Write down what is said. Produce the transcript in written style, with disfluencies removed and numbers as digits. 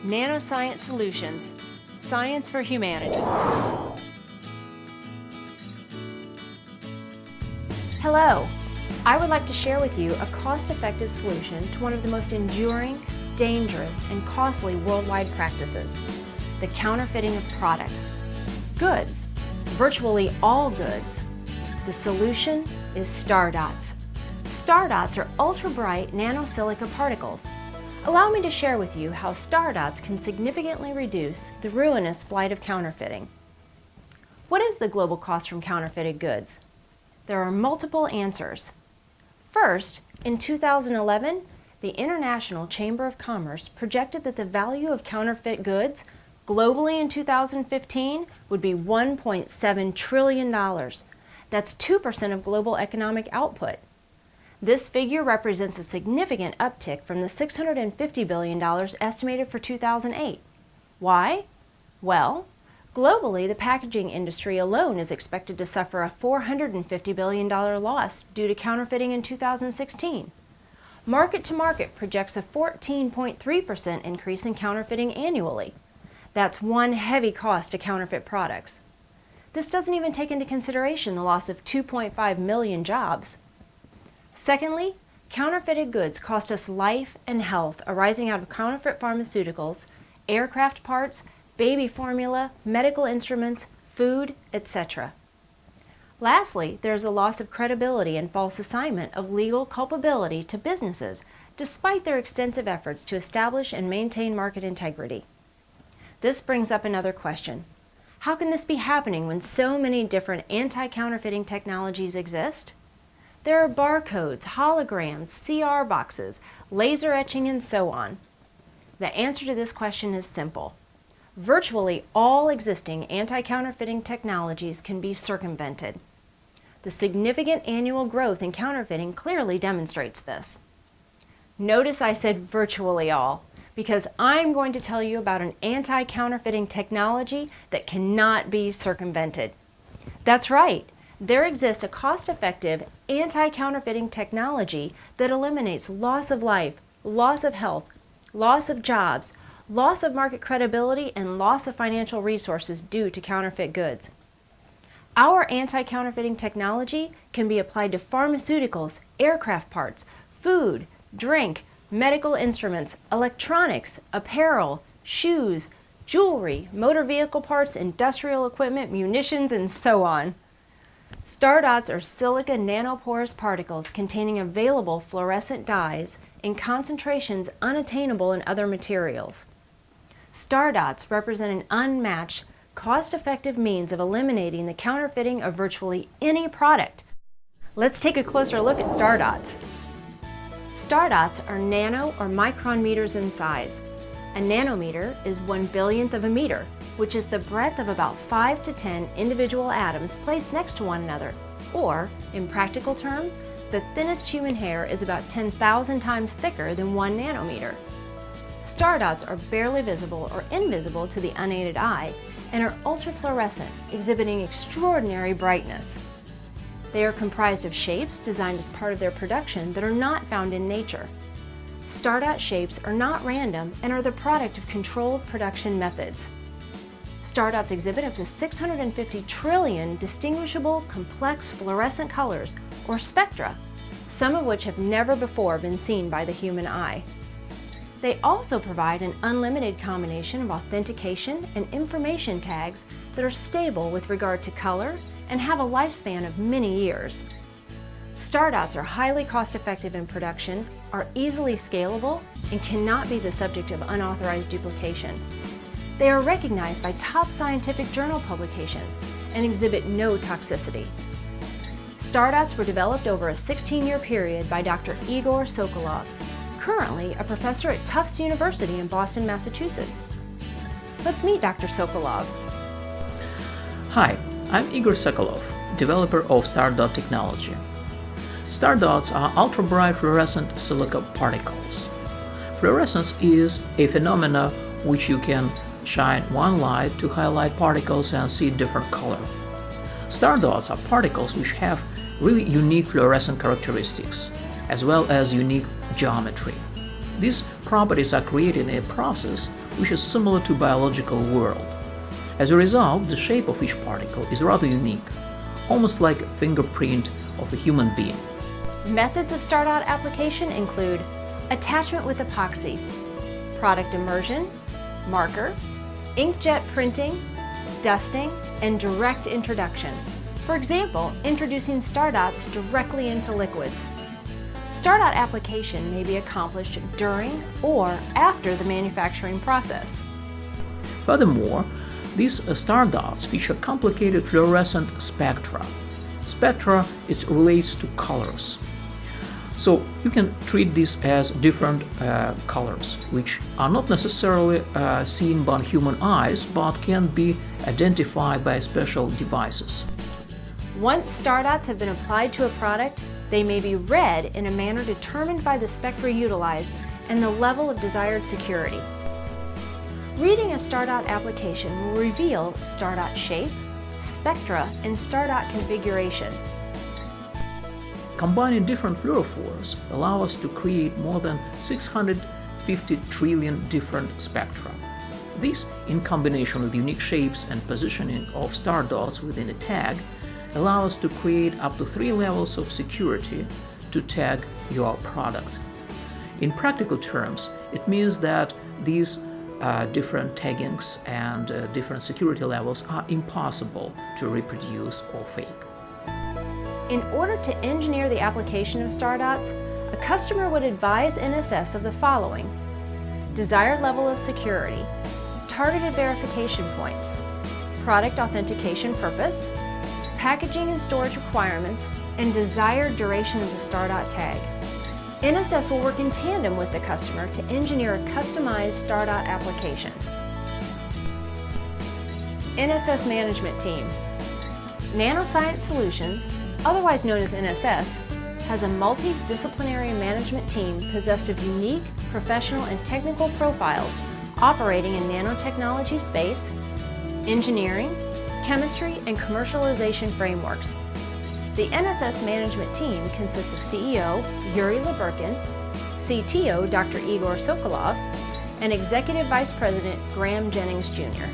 Nanoscience Solutions, science for humanity. Hello, I would like to share with you a cost-effective solution to one of the most enduring, dangerous, and costly worldwide practices, the counterfeiting of products. Goods, virtually all goods. The solution is star dots. Star dots are ultra-bright nanosilica particles. Allow me to share with you how star dots can significantly reduce the ruinous blight of counterfeiting. What is the global cost from counterfeited goods? There are multiple answers. First, in 2011, the International Chamber of Commerce projected that the value of counterfeit goods globally in 2015 would be $1.7 trillion. That's 2% of global economic output. This figure represents a significant uptick from the $650 billion estimated for 2008. Why? Well, globally, the packaging industry alone is expected to suffer a $450 billion loss due to counterfeiting in 2016. Market to Market projects a 14.3% increase in counterfeiting annually. That's one heavy cost to counterfeit products. This doesn't even take into consideration the loss of 2.5 million jobs. Secondly, counterfeited goods cost us life and health arising out of counterfeit pharmaceuticals, aircraft parts, baby formula, medical instruments, food, etc. Lastly, there is a loss of credibility and false assignment of legal culpability to businesses despite their extensive efforts to establish and maintain market integrity. This brings up another question. How can this be happening when so many different anti-counterfeiting technologies exist? There are barcodes, holograms, CR boxes, laser etching, and so on. The answer to this question is simple. Virtually all existing anti-counterfeiting technologies can be circumvented. The significant annual growth in counterfeiting clearly demonstrates this. Notice I said virtually all, because I'm going to tell you about an anti-counterfeiting technology that cannot be circumvented. That's right. There exists a cost-effective anti-counterfeiting technology that eliminates loss of life, loss of health, loss of jobs, loss of market credibility, and loss of financial resources due to counterfeit goods. Our anti-counterfeiting technology can be applied to pharmaceuticals, aircraft parts, food, drink, medical instruments, electronics, apparel, shoes, jewelry, motor vehicle parts, industrial equipment, munitions, and so on. Star dots are silica nanoporous particles containing available fluorescent dyes in concentrations unattainable in other materials. Star dots represent an unmatched, cost-effective means of eliminating the counterfeiting of virtually any product. Let's take a closer look at star dots. Star dots are nano or micron meters in size. A nanometer is 1/1000th of a meter, which is the breadth of about 5 to 10 individual atoms placed next to one another, or, in practical terms, the thinnest human hair is about 10,000 times thicker than 1 nanometer. Star dots are barely visible or invisible to the unaided eye and are ultrafluorescent, exhibiting extraordinary brightness. They are comprised of shapes designed as part of their production that are not found in nature. Star dot shapes are not random and are the product of controlled production methods. Star dots exhibit up to 650 trillion distinguishable, complex fluorescent colors, or spectra, some of which have never before been seen by the human eye. They also provide an unlimited combination of authentication and information tags that are stable with regard to color and have a lifespan of many years. Star dots are highly cost-effective in production, are easily scalable, and cannot be the subject of unauthorized duplication. They are recognized by top scientific journal publications and exhibit no toxicity. Star dots were developed over a 16-year period by Dr. Igor Sokolov, currently a professor at Tufts University in Boston, Massachusetts. Let's meet Dr. Sokolov. Hi, I'm Igor Sokolov, developer of star dot technology. Star dots are ultra-bright fluorescent silica particles. Fluorescence is a phenomenon which you can shine one light to highlight particles and see different color. Star dots are particles which have really unique fluorescent characteristics, as well as unique geometry. These properties are created in a process which is similar to biological world. As a result, the shape of each particle is rather unique, almost like a fingerprint of a human being. Methods of stardot application include attachment with epoxy, product immersion, marker, inkjet printing, dusting, and direct introduction. For example, introducing stardots directly into liquids. Stardot application may be accomplished during or after the manufacturing process. Furthermore, these stardots feature complicated fluorescent spectra. Spectra, it relates to colors. So you can treat these as different colors, which are not necessarily seen by human eyes, but can be identified by special devices. Once stardots have been applied to a product, they may be read in a manner determined by the spectra utilized and the level of desired security. Reading a stardot application will reveal stardot shape, spectra, and stardot configuration. Combining different fluorophores allow us to create more than 650 trillion different spectra. These, in combination with unique shapes and positioning of stardots within a tag, allow us to create up to 3 levels of security to tag your product. In practical terms, it means that these different taggings and different security levels are impossible to reproduce or fake. In order to engineer the application of stardots, a customer would advise NSS of the following: desired level of security, targeted verification points, product authentication purpose, packaging and storage requirements, and desired duration of the stardot tag. NSS will work in tandem with the customer to engineer a customized stardot application. NSS Management Team. Nanoscience Solutions, otherwise known as NSS, has a multidisciplinary management team possessed of unique professional and technical profiles operating in nanotechnology space, engineering, chemistry, and commercialization frameworks. The NSS management team consists of CEO Yuri Leberkin, CTO Dr. Igor Sokolov, and Executive Vice President Graham Jennings Jr.